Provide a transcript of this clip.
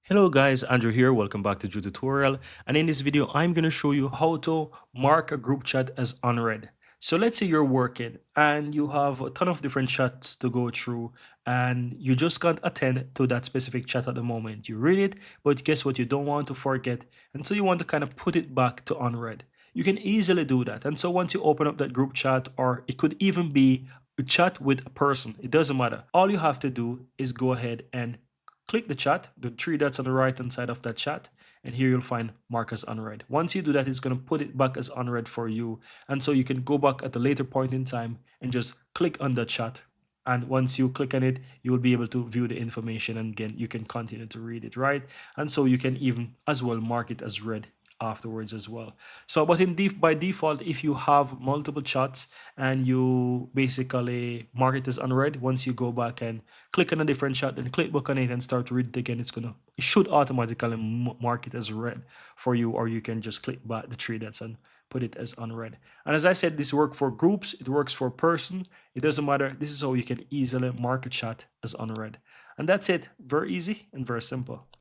Hello guys, Andrew here. Welcome back to Drew Tutorial. And in this video, I'm going to show you how to mark a group chat as unread. So let's say you're working and you have a ton of different chats to go through and you just can't attend to that specific chat at the moment. You read it, but guess what? You don't want to forget. And so you want to kind of put it back to unread. You can easily do that. And so once you open up that group chat, or it could even be a chat with a person, it doesn't matter. All you have to do is go ahead and click the chat, the three dots on the right hand side of that chat, and here you'll find mark as unread. Once you do that, it's going to put it back as unread for you. And so you can go back at a later point in time and just click on the chat. And once you click on it, you'll be able to view the information, and again, you can continue to read it, right? And so you can even as well mark it as read afterwards as well. So but by default, if you have multiple chats and you basically mark it as unread, once you go back and click on a different chat and click back on it and start to read it again, it should automatically mark it as read for you, or you can just click back the three dots and put it as unread. And as I said, this works for groups, it works for person, it doesn't matter. This is how you can easily mark a chat as unread. And that's it. Very easy and very simple.